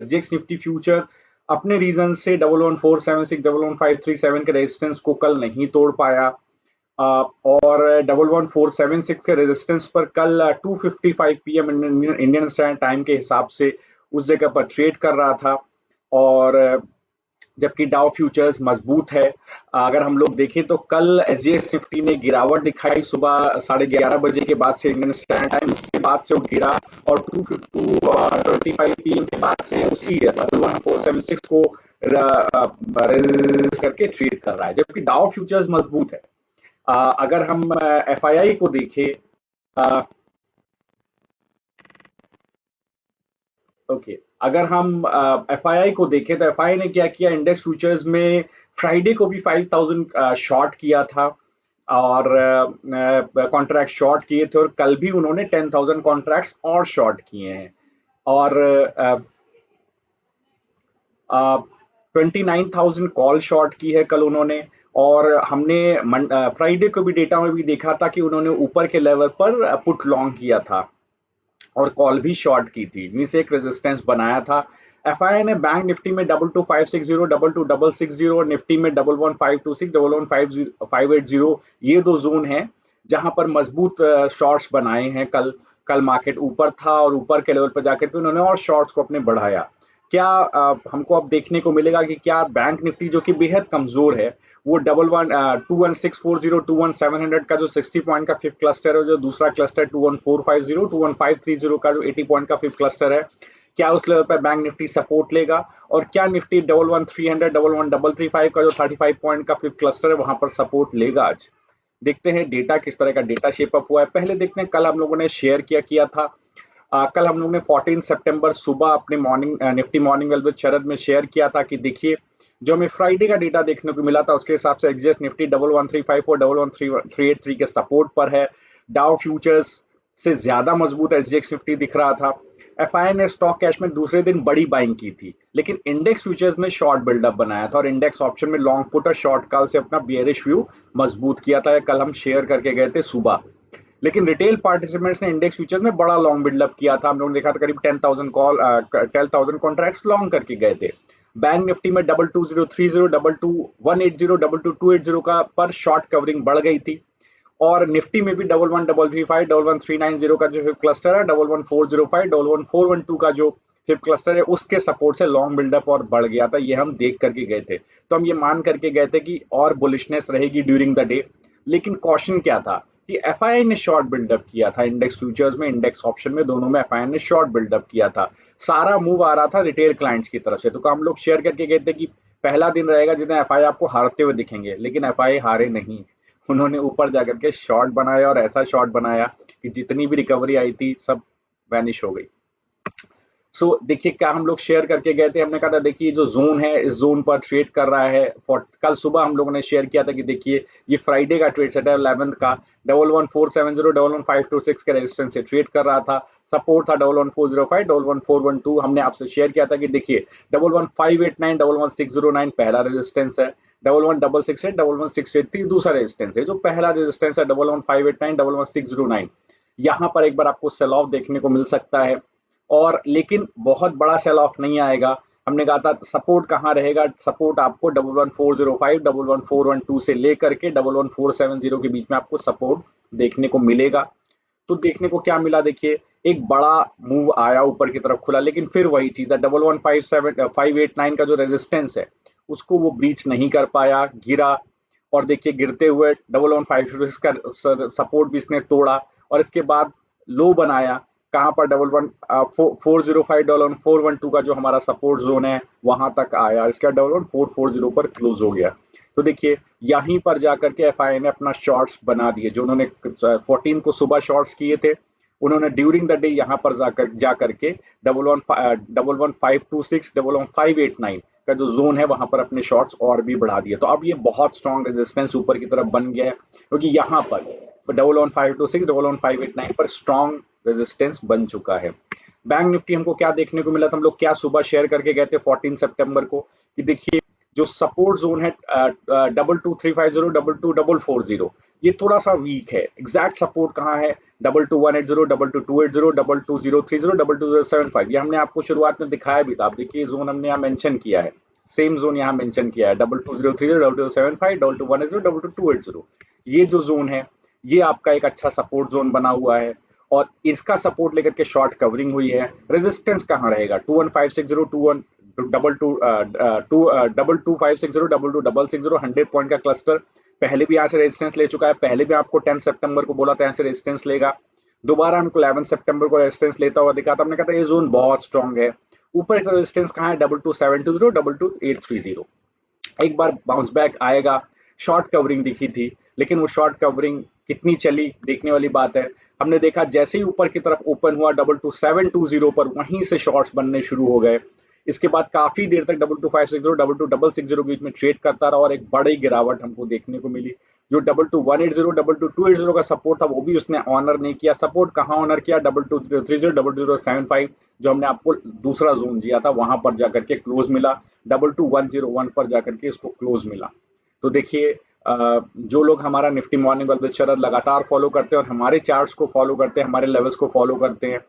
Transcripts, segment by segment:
SGX Nifty future अपने reason से 11,476 11,1537 के रेजिस्टेंस को कल नहीं तोड़ पाया, और 11,476 के रेजिस्टेंस पर कल 2:55 PM इंडियन स्टैंडर्ड टाइम के हिसाब से उस जगह पर ट्रेड कर रहा था। और जबकि डाउ फ्यूचर्स मजबूत है। अगर हम लोग देखें तो कल एसजीएक्स निफ्टी ने गिरावट दिखाई सुबह 11:30 बजे के बाद से इंडियन स्टैंडर्ड टाइम, उसके बाद से वो गिरा और 2:25 PM के बाद से उसी 11,476 को रेजिस्ट करके ट्रेड कर रहा है, जबकि डाउ फ्यूचर्स मजबूत है। अगर हम एफआईआई को देखें, ओके, अगर हम एफआईआई को देखें तो एफआईआई ने क्या किया, इंडेक्स फ्यूचर्स में फ्राइडे को भी 5,000 शॉर्ट किया था और कॉन्ट्रैक्ट शॉर्ट किए थे, और कल भी उन्होंने 10,000 कॉन्ट्रैक्ट्स और शॉर्ट किए हैं और 29,000 कॉल शॉर्ट की है कल उन्होंने। और हमने फ्राइडे को भी डेटा में भी देखा था कि उन्होंने ऊपर के लेवल पर पुट लॉन्ग किया था और कॉल भी शॉर्ट की थी, मींस एक रेजिस्टेंस बनाया था। एफआईआई ने बैंक निफ्टी में 22,560 22,660 और निफ्टी में 11,1,526 11,580 ये दो जोन हैं जहां पर मजबूत शॉर्ट्स बनाए हैं। कल कल मार्केट ऊपर था और ऊपर के लेवल पर जाकर के उन्होंने और शॉर्ट्स को अपने बढ़ाया। क्या हमको अब देखने को मिलेगा कि क्या बैंक निफ्टी जो कि बेहद कमजोर है, वो 21,640 21,700 का जो 60 पॉइंट का फिफ्थ क्लस्टर है, जो दूसरा क्लस्टर 21,450 21,530 का जो 80 पॉइंट का फिफ्थ क्लस्टर है, क्या उस लेवल पर बैंक निफ्टी सपोर्ट लेगा, और क्या निफ्टी 11,300 11,335 का जो 35 पॉइंट का फिफ्थ क्लस्टर है वहां पर सपोर्ट लेगा। आज देखते हैं डेटा किस तरह का डेटा शेप अप हुआ है। पहले देखते हैं, कल हम लोगों ने शेयर किया था। कल हम लोगों ने 14 सितंबर सुबह अपने morning Nifty morning well with Sharad में शेयर किया था कि देखिए, जो हमें फ्राइडे का डेटा देखने को मिला था उसके हिसाब से एग्जिस्ट निफ्टी 11,135 और 11,383 के सपोर्ट पर है। डाउ फ्यूचर्स से ज्यादा मजबूत एसजीएक्स निफ्टी दिख रहा था। एफआईआई ने स्टॉक कैश में दूसरे दिन बड़ी बाइंग की थी, लेकिन इंडेक्स फ्यूचर्स में शॉर्ट बिल्डअप बनाया था और इंडेक्स ऑप्शन में लॉन्ग पुट और शॉर्ट कॉल से अपना बियरिश व्यू मजबूत किया था। कल हम शेयर करके गए थे सुबह। लेकिन रिटेल पार्टिसिपेंट्स ने इंडेक्स फ्यूचर में बड़ा लॉन्ग बिल्डअप किया था। हम लोगों ने देखा था करीब 10,000 कॉन्ट्रैक्ट्स लॉन्ग करके गए थे। बैंक निफ्टी में 22,030 22,180 22,280 का पर शॉर्ट कवरिंग बढ़ गई थी। और निफ्टी में भी 11,135 11,390 का जो फिफ्थ क्लस्टर है, 11,405 11,412 का जो फिफ्थ क्लस्टर है, उसके सपोर्ट से लॉन्ग बिल्डअप और बढ़ गया था। ये हम देख करके गए थे, तो हम ये मान करके गए थे कि और बुलिशनेस रहेगी ड्यूरिंग द डे। लेकिन कॉशन क्या था कि एफआईआई ने शॉर्ट बिल्डअप किया था, इंडेक्स फ्यूचर्स में इंडेक्स ऑप्शन में दोनों में एफआईआई ने शॉर्ट बिल्डअप किया था। सारा मूव आ रहा था रिटेल क्लाइंट्स की तरफ से। तो हम लोग शेयर करके गए थे कि पहला दिन रहेगा जिसमें एफआईआई आपको हारते हुए दिखेंगे, लेकिन एफआईआई हारे नहीं। उन्होंने ऊपर जाकर के शॉर्ट बनाया और ऐसा शॉर्ट बनाया कि जितनी भी रिकवरी आई थी सब वैनिश हो गई। देखिए क्या हम लोग शेयर करके गए थे, हमने कहा था देखिए जो जोन है इस जोन पर ट्रेड कर रहा है। कल सुबह हम लोगों ने शेयर किया था कि देखिए ये फ्राइडे का ट्रेड सेट है 11 का, 11,470 11,526 के रेजिस्टेंस से ट्रेड कर रहा था। सपोर्ट था 11,405 11,412। हमने आपसे शेयर किया था कि देखिए 11,589 11,609 पहला रेजिस्टेंस है, 11,166 11,683 दूसरा रेजिस्टेंस है। जो पहला रेजिस्टेंस है 11,589 11,609, यहाँ पर एक बार आपको सेल ऑफ देखने को मिल सकता है, और लेकिन बहुत बड़ा सेल ऑफ नहीं आएगा। हमने कहा था सपोर्ट कहाँ रहेगा, सपोर्ट आपको 11,405 11,412 से लेकर के 11,470 के बीच में आपको सपोर्ट देखने को मिलेगा। तो देखने को क्या मिला, देखिए एक बड़ा मूव आया ऊपर की तरफ खुला, लेकिन फिर वही चीज है 11,589 का जो रेजिस्टेंस है उसको वो ब्रीच नहीं कर पाया, गिरा। और देखिए गिरते हुए 11,156 का सपोर्ट भी इसने तोड़ा, और इसके बाद लो बनाया कहाँ पर 11,405 11,412 का जो हमारा सपोर्ट जोन है वहां तक आया, इसका 11,440 पर क्लोज हो गया। तो देखिए यहीं पर जाकर के एफआईआई ने अपना शॉर्ट्स बना दिए। जो उन्होंने 14 को सुबह शॉर्ट्स किए थे, उन्होंने ड्यूरिंग द डे यहाँ पर जाकर के 11,526 11,589 का जो जोन है वहां पर अपने शॉर्ट्स और भी बढ़ा दिए। तो अब ये बहुत स्ट्रॉन्ग रेजिस्टेंस ऊपर की तरफ बन गया है, क्योंकि यहाँ पर 11,526 11,589 पर स्ट्रॉन्ग रेजिस्टेंस बन चुका है। बैंक निफ्टी हमको क्या देखने को मिला था, हम लोग क्या सुबह शेयर करके गए थे 14 सितंबर को कि देखिए जो सपोर्ट जोन है 22,350 22,440, ये थोड़ा सा वीक है। एग्जैक्ट सपोर्ट कहाँ है? 22180, 22280, 22030, 22075। ये हमने आपको शुरुआत में दिखाया भी था। आप देखिए जोन हमने यहाँ मेंशन किया है, सेम जोन यहाँ मेंशन किया है, 22030, 2275, 22180, 22280। ये जो जोन है ये आपका एक अच्छा सपोर्ट जोन बना हुआ है और इसका सपोर्ट लेकर के शॉर्ट कवरिंग हुई है। रेजिस्टेंस कहाँ रहेगा? 21560, 21 222560, 2266, 100 पॉइंट का क्लस्टर पहले भी यहाँ से रेजिस्टेंस ले चुका है। पहले भी आपको 10 सितंबर को बोला था यहाँ से रेजिस्टेंस लेगा, दोबारा हमको 11 सितंबर को रेजिस्टेंस लेता हुआ दिखा था। हमने कहा था ये जोन बहुत स्ट्रांग है। ऊपर का रेजिस्टेंस कहाँ है? 22720, 22830। एक बार बाउंस बैक आएगा। शॉर्ट कवरिंग दिखी थी, लेकिन वो शॉर्ट कवरिंग कितनी चली देखने वाली बात है। हमने देखा जैसे ही ऊपर की तरफ ओपन हुआ 22720 पर, वहीं से शॉर्ट्स बनने शुरू हो गए। इसके बाद काफी देर तक 22560, 22660 बीच में ट्रेड करता रहा और एक बड़ी गिरावट हमको देखने को मिली। जो 22180, 22280 का सपोर्ट था वो भी उसने ऑनर नहीं किया। सपोर्ट कहाँ ऑनर किया? 22030, 22075, जो हमने आपको दूसरा जोन दिया था वहां पर जाकर के क्लोज मिला। 22101 पर जाकर के इसको क्लोज मिला। तो देखिए जो लोग हमारा निफ्टी मॉर्निंग वेल विद शरद लगातार फॉलो करते हैं और हमारे चार्ट्स को फॉलो करते हैं, हमारे लेवल्स को फॉलो करते हैं,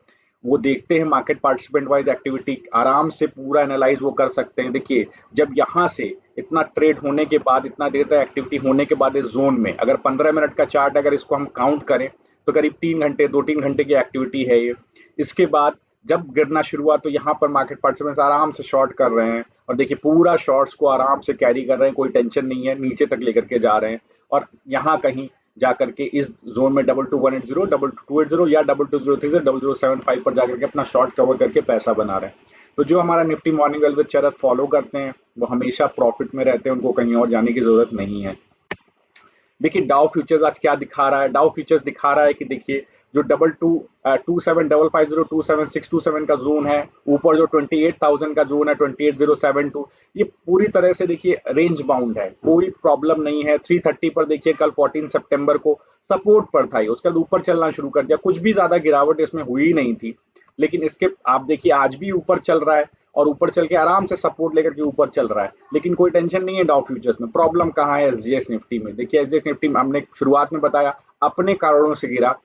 वो देखते हैं मार्केट पार्टिसिपेंट वाइज एक्टिविटी, आराम से पूरा एनालाइज वो कर सकते हैं। देखिए जब यहाँ से इतना ट्रेड होने के बाद, इतना देर तक एक्टिविटी होने के बाद इस जोन में अगर 15 मिनट का चार्ट अगर इसको हम काउंट करें तो करीब 3 घंटे, 2-3 घंटे की एक्टिविटी है ये। इसके बाद जब गिरना शुरू हुआ तो यहाँ पर मार्केट पार्टिसिपेंट्स आराम से शॉर्ट कर रहे हैं और देखिए पूरा शॉर्ट्स को आराम से कैरी कर रहे हैं, कोई टेंशन नहीं है, नीचे तक लेकर के जा रहे हैं और यहाँ कहीं जाकर के इस जोन में 22180, 22280 या 22030, 0075 पर जाकर के अपना शॉर्ट कवर करके पैसा बना रहे हैं। तो जो हमारा Nifty morning well with Sharad follow करते हैं वो हमेशा प्रॉफिट में रहते हैं, उनको कहीं और जाने की जरूरत नहीं है। देखिए डाउ फ्यूचर्स आज क्या दिखा रहा है? डाउ फ्यूचर्स दिखा रहा है कि देखिए जो 27 का जोन है, ऊपर जो 28,000 का जोन है 28072, ये पूरी तरह से देखिए रेंज बाउंड है, कोई प्रॉब्लम नहीं है। 330 पर देखिए कल 14 सितंबर को सपोर्ट पर था, उसके बाद ऊपर चलना शुरू कर दिया, कुछ भी ज्यादा गिरावट इसमें हुई नहीं थी। लेकिन इसके आप देखिए आज भी ऊपर चल रहा है और ऊपर चल के आराम से सपोर्ट लेकर के ऊपर चल रहा है, लेकिन कोई टेंशन नहीं है डाउ फ्यूचर्स में। प्रॉब्लम कहाँ है? एसजीएक्स निफ्टी में। देखिए एसजीएक्स निफ्टी में हमने शुरुआत में बताया अपने कारणों से गिरा।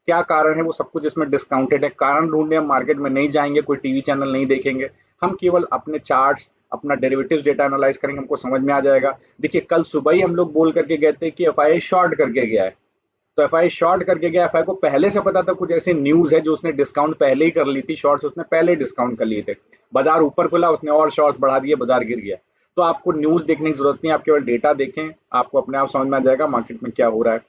क्या कारण है? वो सब कुछ इसमें डिस्काउंटेड है। कारण ढूंढने हम मार्केट में नहीं जाएंगे, कोई टीवी चैनल नहीं देखेंगे, हम केवल अपने चार्ट्स, अपना डेरिवेटिव्स डेटा एनालाइज करेंगे, हमको समझ में आ जाएगा। देखिए कल सुबह ही हम लोग बोल करके गए थे कि एफआईआई शॉर्ट करके गया है, तो एफआई शॉर्ट करके गया। एफआई को पहले से पता था कुछ ऐसी न्यूज है जो उसने डिस्काउंट पहले ही कर ली थी, शॉर्ट्स उसने पहले ही डिस्काउंट कर लिए थे। बाजार ऊपर खुला, उसने और शॉर्ट्स बढ़ा दिए, बाजार गिर गया। तो आपको न्यूज देखने की जरूरत नहीं, आप केवल डेटा देखें, आपको अपने आप समझ में आ जाएगा मार्केट में क्या हो रहा है।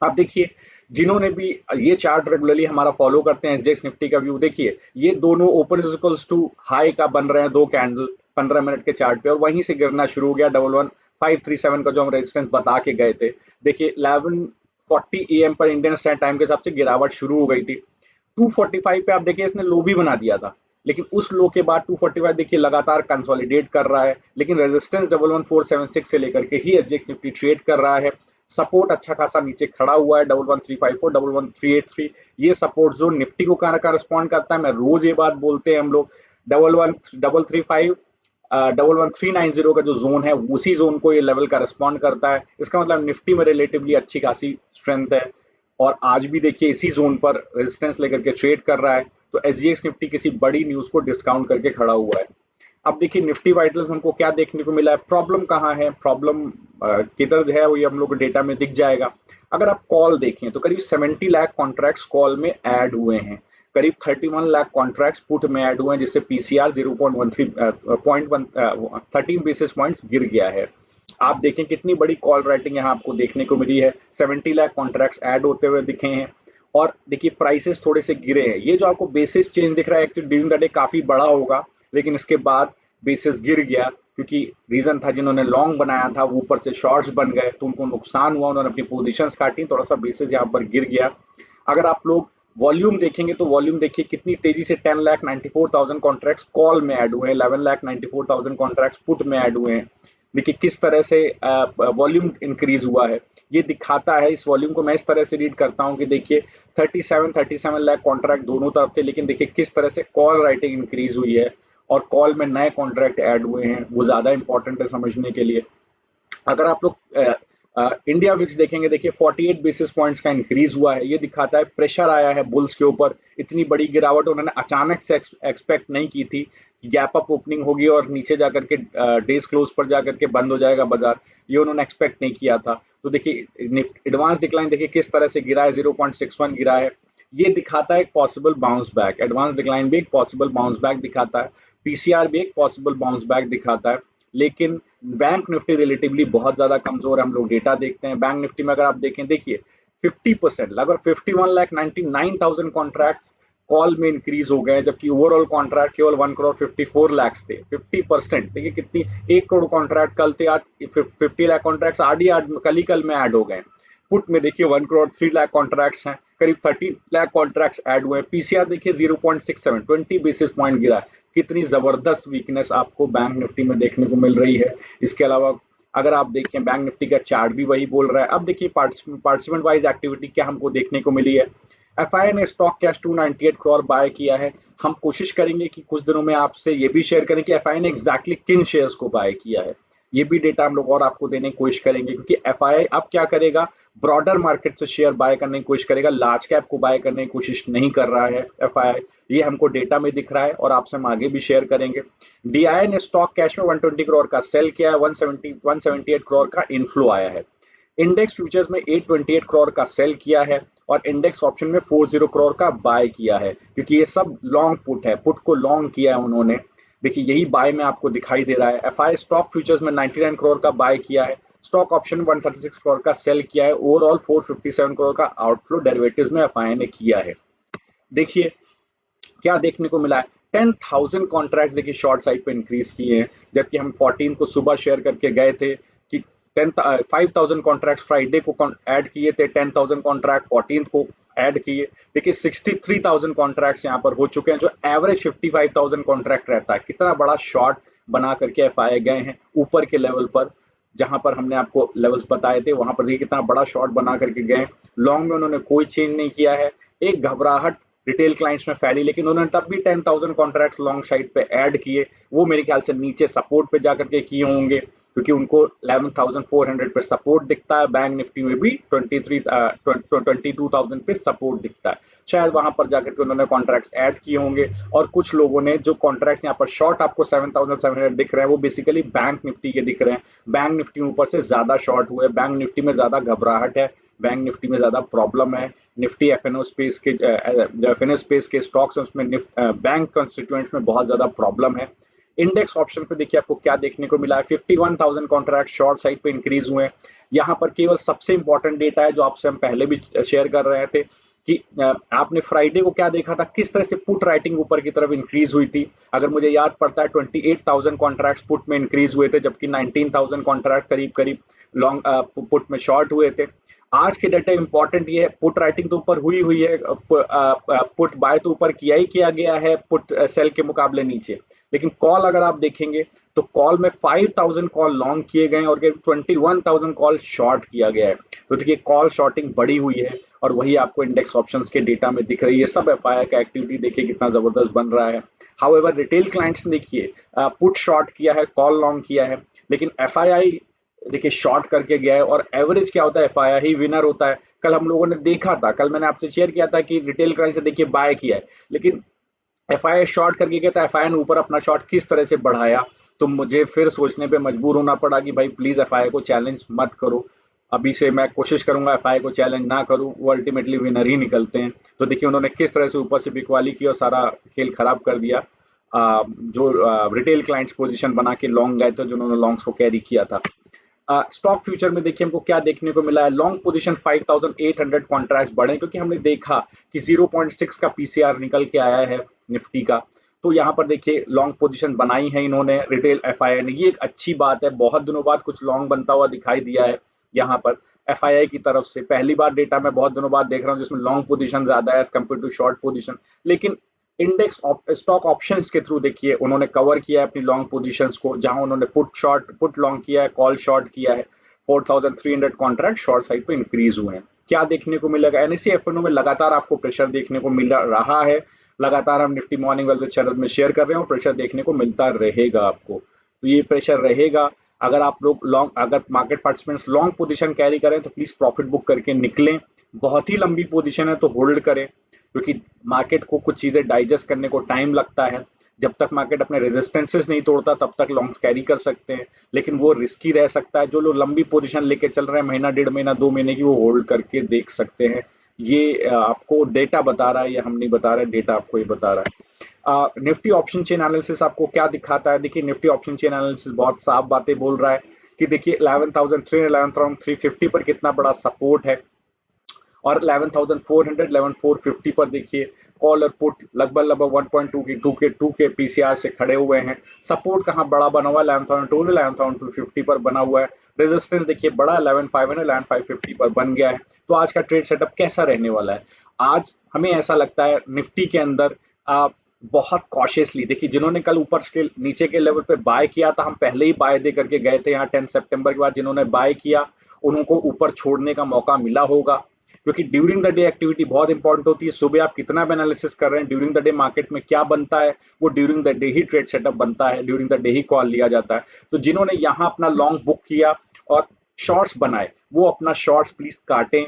आप देखिए जिन्होंने भी ये चार्ट रेगुलरली हमारा फॉलो करते हैं, एसजीएक्स निफ्टी का व्यू देखिए, ये दोनों ओपन इक्वल्स टू हाई का बन रहे हैं, दो कैंडल 15 मिनट के चार्ट पे, और वहीं से गिरना शुरू हो गया 11537 का जो हम रेजिस्टेंस बता के गए थे। देखिए 11:40 AM पर इंडियन स्टैंडर्ड टाइम के हिसाब से गिरावट शुरू हो गई थी। 245 पे आप देखिए इसने लो भी बना दिया था, लेकिन उस लो के बाद 245 देखिए लगातार कंसोलिडेट कर रहा है, लेकिन रेजिस्टेंस 11476 से लेकर के ही एसजीएक्स निफ्टी ट्रेड कर रहा है। सपोर्ट अच्छा खासा नीचे खड़ा हुआ है 11354, 11383। ये सपोर्ट जोन निफ्टी को कहाँ रिस्पॉन्ड करता है? मैं रोज ये बात बोलते हैं हम लोग, 11335, 11390 का जो जोन है उसी जोन को ये लेवल का रिस्पॉन्ड करता है। इसका मतलब निफ्टी में रिलेटिवली अच्छी खासी स्ट्रेंथ है और आज भी देखिए इसी जोन पर रेजिस्टेंस लेकर के ट्रेड कर रहा है। तो एसजीएक्स निफ्टी किसी बड़ी न्यूज को डिस्काउंट करके खड़ा हुआ है। अब देखिए निफ्टी वाइटल्स हमको क्या देखने को मिला है? प्रॉब्लम कहाँ है? प्रॉब्लम किधर है? वो ये हम लोग को डेटा में दिख जाएगा। अगर आप कॉल देखें तो करीब 70 लाख कॉन्ट्रैक्ट्स कॉल में ऐड हुए हैं, करीब 31 लाख कॉन्ट्रैक्ट्स पुट में ऐड हुए हैं, जिससे पीसीआर 13 बेसिस पॉइंट्स गिर गया है। आप देखें कितनी बड़ी कॉल राइटिंग यहाँ आपको देखने को मिली है। 70 लाख कॉन्ट्रैक्ट्स ऐड होते हुए दिखे हैं और देखिए प्राइसेस थोड़े से गिरे हैं। ये जो आपको बेसिस चेंज दिख रहा है एक्चुअली ड्यूरिंग द डे काफी बड़ा होगा, लेकिन इसके बाद बेसिस गिर गया क्योंकि रीजन था जिन्होंने लॉन्ग बनाया था वो ऊपर से शॉर्ट्स बन गए तो उनको नुकसान हुआ, उन्होंने अपनी पोजीशंस काटी, थोड़ा सा बेसिस यहाँ पर गिर गया। अगर आप लोग वॉल्यूम देखेंगे तो वॉल्यूम देखिए कितनी तेजी से 10,94,000 कॉन्ट्रैक्ट्स कॉल में ऐड हुए हैं, 11,94,000 कॉन्ट्रैक्ट्स पुट में ऐड हुए हैं। देखिए किस तरह से वॉल्यूम इंक्रीज हुआ है, ये दिखाता है। इस वॉल्यूम को मैं इस तरह से रीड करता हूँ कि देखिए 37 लाख कॉन्ट्रैक्ट दोनों तरफ थे, लेकिन देखिए किस तरह से कॉल राइटिंग इंक्रीज हुई है और कॉल में नए कॉन्ट्रैक्ट ऐड हुए हैं, वो ज्यादा इंपॉर्टेंट है समझने के लिए। अगर आप लोग इंडिया विक्स देखेंगे, देखिए 48 बेसिस पॉइंट्स का इंक्रीज हुआ है। ये दिखाता है प्रेशर आया है बुल्स के ऊपर। इतनी बड़ी गिरावट उन्होंने अचानक से एक्सपेक्ट नहीं की थी, गैप अप ओपनिंग होगी और नीचे जाकर के डेज क्लोज पर जाकर के बंद हो जाएगा बाजार, ये उन्होंने एक्सपेक्ट नहीं किया था। तो देखिए एडवांस डिक्लाइन देखिए किस तरह से गिरा है, 0.61 गिरा है। ये दिखाता है एक possible bounce back. Advance decline भी एक पॉसिबल बाउंस बैक दिखाता है, पीसीआर भी एक पॉसिबल बाउंस बैक दिखाता है। लेकिन बैंक निफ्टी रिलेटिवली बहुत ज्यादा कमजोर है। हम लोग डेटा देखते हैं, बैंक निफ्टी में अगर आप देखें, देखिए 50% लगभग 51,99,000 कॉन्ट्रैक्ट कॉल में इंक्रीज हो गए, जबकि ओवरऑल कॉन्ट्रैक्ट केवल 1,54,00,000 थे। 50%, देखिए कितनी, 1 करोड़ कॉन्ट्रैक्ट कल थे, आज 50 लाख कॉन्ट्रैक्ट आज कल ही कल में ऐड हो गए। पुट में देखिए 1,03,00,000 कॉन्ट्रैक्ट्स हैं, करीब 30 लाख कॉन्ट्रैक्ट्स ऐड हुए हैं। पीसीआर देखिए 0.67, 20 बेसिस पॉइंट गिरा है। कितनी जबरदस्त वीकनेस आपको बैंक निफ्टी में देखने को मिल रही है। इसके अलावा अगर आप देखें बैंक निफ्टी का चार्ट भी वही बोल रहा है। अब देखिए पार्टिसिपेंट वाइज एक्टिविटी क्या हमको देखने को मिली है। एफआईआई ने स्टॉक कैश 298 करोड़ बाय किया है। हम कोशिश करेंगे कि कुछ दिनों में आपसे ये भी शेयर करें कि एफआईआई ने एग्जैक्टली किन शेयर्स को बाय किया है। ये भी डेटा हम लोग और आपको देने की कोशिश करेंगे, क्योंकि एफआईआई अब क्या करेगा, ब्रॉडर मार्केट से शेयर बाय करने की कोशिश करेगा, लार्ज कैप को बाय करने की कोशिश नहीं कर रहा है एफआईआई। ये हमको डेटा में दिख रहा है और आपसे हम आगे भी शेयर करेंगे। डीआईआई ने स्टॉक कैश में 120 करोड़ का सेल किया है, 178 करोड़ का इनफ्लो आया है। इंडेक्स फ्यूचर्स में 828 करोड़ का सेल किया है और इंडेक्स ऑप्शन में 40 करोड़ का बाय किया है, क्योंकि ये सब लॉन्ग पुट है, पुट को लॉन्ग किया है उन्होंने। देखिए यही बाय में आपको दिखाई दे रहा है। एफआई स्टॉक फ्यूचर्स में 99 करोड़ का बाय किया है, स्टॉक ऑप्शन 136 करोड़ का सेल किया है। ओवरऑल 457 करोड़ का आउटफ्लो डेरिवेटिव्स में एफआई ने किया है। देखिए क्या देखने को मिला है, 10,000 कॉन्ट्रैक्ट देखिए शॉर्ट साइड पे इंक्रीज किए हैं, जबकि हम 14 को सुबह शेयर करके गए थे कि 5,000 कॉन्ट्रैक्ट फ्राइडे को ऐड किए थे, 10,000 कॉन्ट्रैक्ट 14 को ऐड किए। देखिए 63,000 कॉन्ट्रैक्ट्स यहाँ पर हो चुके हैं, जो एवरेज 55,000 कॉन्ट्रैक्ट रहता है। कितना बड़ा शॉर्ट बना करके एफआई गए हैं ऊपर के लेवल पर, जहां पर हमने आपको लेवल्स बताए थे वहां पर देखिए कितना बड़ा शॉर्ट बना करके गए। लॉन्ग में उन्होंने कोई चेंज नहीं किया है। एक घबराहट रिटेल क्लाइंट्स में फैली, लेकिन उन्होंने तब भी 10,000 कॉन्ट्रैक्ट्स लॉन्ग साइड पे ऐड किए। वो मेरे ख्याल से नीचे सपोर्ट पे जाकर के किए होंगे, क्योंकि उनको 11,400 पे सपोर्ट दिखता है। बैंक निफ्टी में भी 22,000 पे सपोर्ट दिखता है। शायद वहां पर जाकर के उन्होंने कॉन्ट्रैक्ट्स ऐड किए होंगे। और कुछ लोगों ने जो कॉन्ट्रैक्ट्स यहाँ पर शॉर्ट आपको 7,700 दिख रहे हैं, वो बेसिकली बैंक निफ्टी के दिख रहे हैं। बैंक निफ्टी ऊपर से ज्यादा शॉर्ट हुए, बैंक निफ्टी में ज्यादा घबराहट है, बैंक निफ्टी में ज्यादा प्रॉब्लम है। निफ्टी एफएनओ स्पेस के जो एफएनओ स्पेस के स्टॉक्स हैं उसमें बैंक कंस्टिट्यूएंट्स में बहुत ज्यादा प्रॉब्लम है। इंडेक्स ऑप्शन पे देखिए आपको क्या देखने को मिला है, 51,000 कॉन्ट्रैक्ट शॉर्ट साइड पे इंक्रीज हुए हैं। यहाँ पर केवल सबसे इंपॉर्टेंट डेटा है जो आपसे हम पहले भी शेयर कर रहे थे कि आपने फ्राइडे को क्या देखा था, किस तरह से पुट राइटिंग ऊपर की तरफ इंक्रीज हुई थी। अगर मुझे याद पड़ता है 28,000 कॉन्ट्रैक्ट पुट में इंक्रीज हुए थे, जबकि 19,000 कॉन्ट्रैक्ट करीब करीब लॉन्ग पुट में शॉर्ट हुए थे। आज के डेटा इंपॉर्टेंट ये है, पुट राइटिंग तो ऊपर हुई है, पुट बाय तो ऊपर किया ही किया गया है पुट सेल के मुकाबले नीचे। लेकिन कॉल अगर आप देखेंगे तो कॉल में 5,000 कॉल लॉन्ग किए गए और 21,000 कॉल शॉर्ट किया गया है। तो देखिए कॉल शॉर्टिंग बढ़ी हुई है और वही आपको इंडेक्स ऑप्शंस के डेटा में दिख रही है। सब एफआईआई का एक्टिविटी देखिए कितना जबरदस्त बन रहा है। हाउएवर रिटेल क्लाइंट्स ने देखिए पुट शॉर्ट किया है, कॉल लॉन्ग किया है, लेकिन एफआईआई देखिए शॉर्ट करके गया है। और एवरेज क्या होता है, एफआईआई ही विनर होता है। कल हम लोगों ने देखा था, कल मैंने आपसे शेयर किया था कि रिटेल क्लाइंट्स ने देखिए बाय किया है, लेकिन एफआईआई शॉर्ट करके गया था। एफआईआई ने ऊपर अपना शॉर्ट किस तरह से बढ़ाया, तो मुझे फिर सोचने पे मजबूर होना पड़ा कि भाई प्लीज एफआईआई को चैलेंज मत करो। अभी से मैं कोशिश करूंगा एफआईआई को चैलेंज ना करूं, वो अल्टीमेटली विनर ही निकलते हैं। तो देखिए उन्होंने किस तरह से ऊपर से बिकवाली की और सारा खेल खराब कर दिया। जो रिटेल क्लाइंट्स पोजीशन बना के लॉन्ग गए थे, जिन्होंने लॉन्ग्स को कैरी किया था। स्टॉक फ्यूचर में देखिए हमको क्या देखने को मिला है, लॉन्ग पोजीशन 5,800 कॉन्ट्रैक्ट्स बढ़े, क्योंकि हमने देखा कि 0.6 का पीसीआर निकल के आया है निफ्टी का। तो यहाँ पर देखिए लॉन्ग पोजीशन बनाई है इन्होंने रिटेल एफआईआई ने, ये एक अच्छी बात है। बहुत दिनों बाद कुछ लॉन्ग बनता हुआ दिखाई दिया है यहाँ पर एफआईआई की तरफ से। पहली बार डेटा मैं बहुत दिनों बाद देख रहा हूँ जिसमें लॉन्ग पोजीशन ज्यादा है as compare to short position. लेकिन इंडेक्स स्टॉक ऑप्शंस के थ्रू देखिए उन्होंने कवर किया है अपनी लॉन्ग पोजीशंस को, जहां उन्होंने पुट लॉन्ग किया है, कॉल शॉर्ट किया है। 4,300 कॉन्ट्रैक्ट शॉर्ट साइड पे इंक्रीज हुए हैं। क्या देखने को मिलेगा, एनएसई एफएनओ में लगातार आपको प्रेशर देखने को मिल रहा है। लगातार हम निफ्टी मॉर्निंग वेल चैनल में शेयर कर रहे हैं और प्रेशर देखने को मिलता रहेगा आपको। तो ये प्रेशर रहेगा। अगर आप लोग लॉन्ग, अगर market participants long position carry करें तो प्लीज प्रॉफिट बुक करके निकलें। बहुत ही लंबी पोजीशन है तो होल्ड करें, क्योंकि मार्केट को कुछ चीजें डाइजेस्ट करने को टाइम लगता है। जब तक मार्केट अपने रेजिस्टेंसेस नहीं तोड़ता तब तक लॉन्ग्स कैरी कर सकते हैं, लेकिन वो रिस्की रह सकता है। जो लोग लंबी पोजीशन लेके चल रहे हैं, महीना, 1.5 महीना, 2 महीने की, वो होल्ड करके देख सकते हैं। ये आपको डेटा बता रहा है, ये हम नहीं बता रहे, डेटा आपको ये बता रहा है। निफ्टी ऑप्शन चेन एनालिसिस आपको क्या दिखाता है? देखिए, निफ्टी ऑप्शन चेन एनालिसिस बहुत साफ बातें बोल रहा है कि देखिए 11,300 11,350 पर कितना बड़ा सपोर्ट है, और 11,400 11,450 पर देखिए कॉल और पुट लगभग लगभग 1.2 के 2 के पीसीआर से खड़े हुए हैं। सपोर्ट कहाँ बड़ा बना हुआ है? 11,200 11,250 पर बना हुआ है। रेजिस्टेंस देखिए बड़ा 11,500 11,550 पर बन गया है। तो आज का ट्रेड सेटअप कैसा रहने वाला है? आज हमें ऐसा लगता है निफ्टी के अंदर बहुत कॉशियसली देखिए, जिन्होंने कल ऊपर से नीचे के लेवल पे बाय किया था, हम पहले ही बाय दे करके गए थे यहाँ 10 सितंबर के बाद। जिन्होंने बाय किया उनको ऊपर छोड़ने का मौका मिला होगा, क्योंकि ड्यूरिंग द डे एक्टिविटी बहुत इंपॉर्टेंट होती है। सुबह आप कितना भी एनालिसिस कर रहे हैं, ड्यूरिंग द डे मार्केट में क्या बनता है वो during the day he trade setup बनता है, during the day he call लिया जाता है। तो जिन्होंने यहाँ अपना लॉन्ग बुक किया और शॉर्ट्स बनाए, वो अपना शॉर्ट्स प्लीज काटें।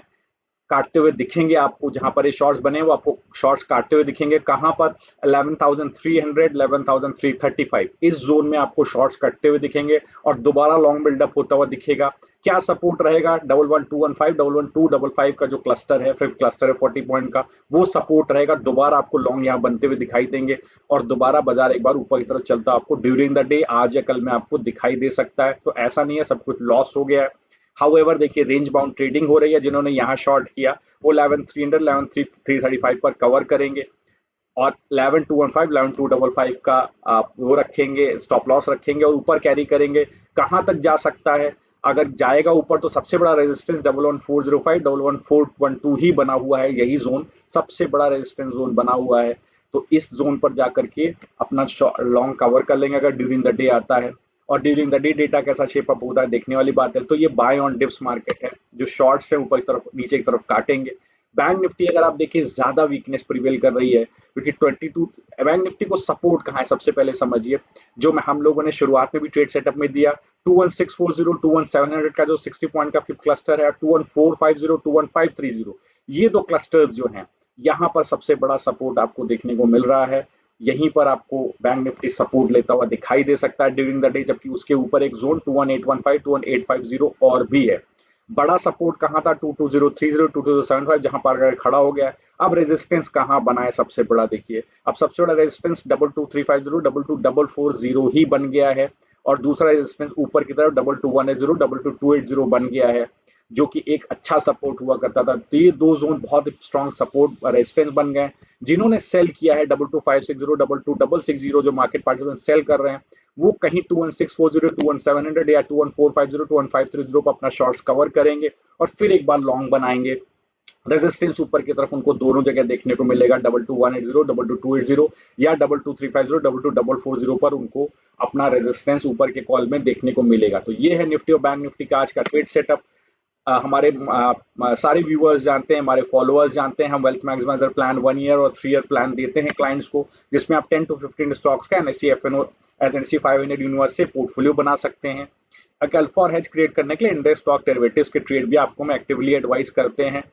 काटते हुए दिखेंगे आपको, जहां पर ये शॉर्ट्स बने वो आपको शॉर्ट्स काटते हुए दिखेंगे। कहां पर? 11,300 11,335 इस जोन में आपको शॉर्ट्स कटते हुए दिखेंगे, और दोबारा लॉन्ग बिल्डअप होता हुआ दिखेगा। क्या सपोर्ट रहेगा? 11,215 11,255 का जो क्लस्टर है, फिफ्थ क्लस्टर है 40 पॉइंट का, वो सपोर्ट रहेगा। दोबारा आपको लॉन्ग यहाँ बनते हुए दिखाई देंगे, और दोबारा बाजार एक बार ऊपर की तरफ चलता आपको ड्यूरिंग द डे आज या कल में आपको दिखाई दे सकता है। तो ऐसा नहीं है सब कुछ लॉस हो गया है। हाउएवर देखिए रेंज बाउंड ट्रेडिंग हो रही है। जिन्होंने यहाँ शॉर्ट किया वो 11,300 11,335 पर कवर करेंगे, और 11,215 11,255 का आप वो रखेंगे, स्टॉप लॉस रखेंगे और ऊपर कैरी करेंगे। कहाँ तक जा सकता है? अगर जाएगा ऊपर तो सबसे बड़ा रेजिस्टेंस 11,405 11,412 ही बना हुआ है। यही जोन सबसे बड़ा रेजिस्टेंस जोन बना हुआ है। तो इस जोन पर जाकर के अपना लॉन्ग कवर कर लेंगे अगर ड्यूरिंग द डे आता है। और ड्यूरिंग द डे डेटा कैसा शेप अप होता है देखने वाली बात है। तो ये बाय ऑन डिप्स मार्केट है, जो शॉर्ट्स है ऊपर की तरफ नीचे की तरफ काटेंगे। बैंक निफ्टी अगर आप देखिए ज्यादा वीकनेस प्रिवेल कर रही है, क्योंकि 22 बैंक निफ्टी को सपोर्ट कहाँ है सबसे पहले समझिए। जो मैं हम लोगों ने शुरुआत में भी ट्रेड सेटअप में दिया, 21,640 21,700 का जो 60 पॉइंट का फिफ्थ क्लस्टर है, 21,450 21,530, ये दो क्लस्टर्स जो हैं यहाँ पर सबसे बड़ा सपोर्ट आपको देखने को मिल रहा है। यहीं पर आपको बैंक निफ्टी सपोर्ट लेता हुआ दिखाई दे सकता है ड्यूरिंग द डे, जबकि उसके ऊपर एक जोन 21,815 21,850 और भी है। बड़ा सपोर्ट कहाँ था? 22,030 22,075, जहां पर अगर खड़ा हो गया है। अब रेजिस्टेंस कहाँ बना है सबसे बड़ा? देखिए अब सबसे बड़ा रेजिस्टेंस 22,350 22,440 ही बन गया है, और दूसरा रेजिस्टेंस ऊपर की तरफ 22,180 22,280 बन गया है, जो कि एक अच्छा सपोर्ट हुआ करता था। तो ये दो जोन बहुत स्ट्रॉन्ग सपोर्ट रेजिस्टेंस बन गए। जिन्होंने सेल किया है 22,560 22,660, जो मार्केट पार्टिसिपेंट सेल कर रहे हैं, वो कहीं 21,640 21,700 या 21,450 21,530 पर अपना शॉर्ट्स कवर करेंगे, और फिर एक बार लॉन्ग बनाएंगे। रेजिस्टेंस ऊपर की तरफ उनको दोनों जगह देखने को मिलेगा, 22,180 22,280 या 22,350 22,440 पर उनको अपना रेजिस्टेंस ऊपर के कॉल में देखने को मिलेगा। तो ये है निफ्टी और बैंक निफ्टी का आज का ट्रेड सेटअप। हमारे सारे व्यूअर्स जानते हैं, हमारे फॉलोअर्स जानते हैं, हम वेल्थ मैक्सिमाइजर प्लान 1 ईयर और 3 ईयर प्लान देते हैं क्लाइंट्स को, जिसमें आप 10 to 15 स्टॉक्स का एनएससी एफएनओ एनएससी 500 यूनिवर्स से पोर्टफोलियो बना सकते हैं। अल्फा और हेज क्रिएट करने के लिए इंडेक्स स्टॉक डेरिवेटिव्स के ट्रेड भी आपको हम एक्टिवली एडवाइस करते हैं।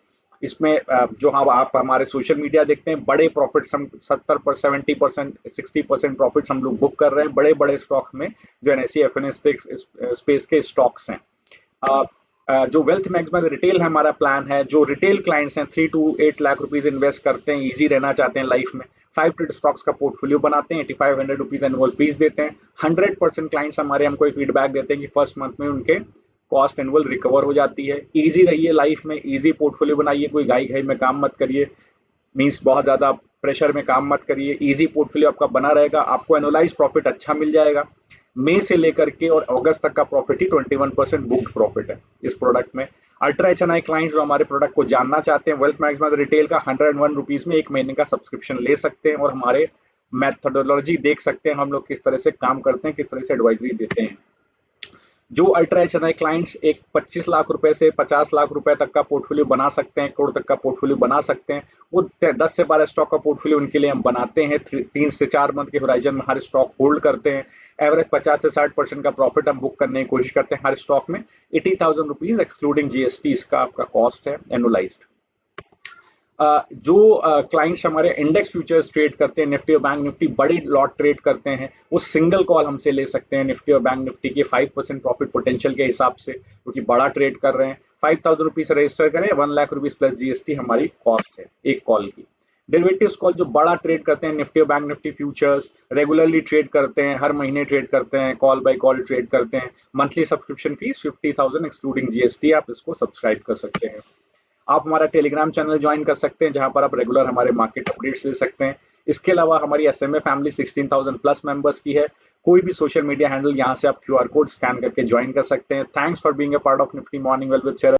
इसमें जो हम आप हमारे सोशल मीडिया देखते हैं, बड़े प्रॉफिट्स हम 70% 70% 60% प्रॉफिट्स हम लोग बुक कर रहे हैं बड़े बड़े स्टॉक में, जो एनएससी एफएनओ स्पेस के स्टॉक्स हैं। जो वेल्थ मैक्सिमाइजर रिटेल है हमारा प्लान है, जो रिटेल क्लाइंट्स हैं 3 to 8 लाख रुपीज इन्वेस्ट करते हैं, इजी रहना चाहते हैं लाइफ में, 5 ट्रेड स्टॉक्स का पोर्टफोलियो बनाते हैं, 8,500 रुपीज एनुअल फीस देते हैं। 100% क्लाइंट्स हमारे हमको फीडबैक देते हैं कि फर्स्ट मंथ में उनके कॉस्ट एनुअल रिकवर हो जाती है। इजी रहिए लाइफ में, इजी पोर्टफोलियो बनाइए, कोई घाई घाई में काम मत करिए, मीन्स बहुत ज्यादा प्रेशर में काम मत करिए। इजी पोर्टफोलियो आपका बना रहेगा, आपको एनुअलाइज प्रॉफिट अच्छा मिल जाएगा। मई से लेकर के और अगस्त तक का प्रॉफिट ही 21% बुक्ड प्रॉफिट है इस प्रोडक्ट में। अल्ट्रा एचएनआई क्लाइंट्स जो हमारे प्रोडक्ट को जानना चाहते हैं, वेल्थ मैक्सिमाइजर रिटेल का 101 रुपीज में 1 महीने का सब्सक्रिप्शन ले सकते हैं, और हमारे मैथडोलॉजी देख सकते हैं हम लोग किस तरह से काम करते हैं, किस तरह से एडवाइजरी देते हैं। जो अल्ट्रा एच क्लाइंट्स एक 25 लाख रुपए से 50 लाख रुपए तक का पोर्टफोलियो बना सकते हैं, करोड़ तक का पोर्टफोलियो बना सकते हैं, वो 10 से 12 स्टॉक का पोर्टफोलियो उनके लिए हम बनाते हैं। 3 से 4 मंथ के होराइजन में हर स्टॉक होल्ड करते हैं। एवरेज 50 से 60% का प्रॉफिट हम बुक करने की कोशिश करते हैं हर स्टॉक में। 80,000 रुपीज एक्सक्लूडिंग जीएसटी इसका आपका कॉस्ट है एनुलाइज्ड। जो क्लाइंट्स हमारे इंडेक्स फ्यूचर्स ट्रेड करते हैं, निफ्टी और बैंक निफ्टी बड़ी लॉट ट्रेड करते हैं, वो सिंगल कॉल हमसे ले सकते हैं निफ्टी और बैंक निफ्टी के 5% प्रॉफिट पोटेंशियल के हिसाब से, क्योंकि बड़ा ट्रेड कर रहे हैं। 5,000 रुपीज रजिस्टर करें, 1 लाख रुपीज प्लस जीएसटी हमारी कॉस्ट है एक कॉल की। डेरिवेटिव्स कॉल जो बड़ा ट्रेड करते हैं, निफ्टी और bank Nifty futures regularly trade करते हैं, हर महीने ट्रेड करते हैं, कॉल बाय कॉल ट्रेड करते हैं। Monthly subscription fees 50,000 excluding GST, आप इसको सब्सक्राइब कर सकते हैं। आप हमारा टेलीग्राम चैनल ज्वाइन कर सकते हैं, जहां पर आप रेगुलर हमारे मार्केट अपडेट्स ले सकते हैं। इसके अलावा हमारी एसएमए फैमिली 16,000 प्लस मेंबर्स की है। कोई भी सोशल मीडिया हैंडल, यहां से आप क्यूआर कोड स्कैन करके ज्वाइन कर सकते हैं। Thanks for being a part of Nifty morning well with share.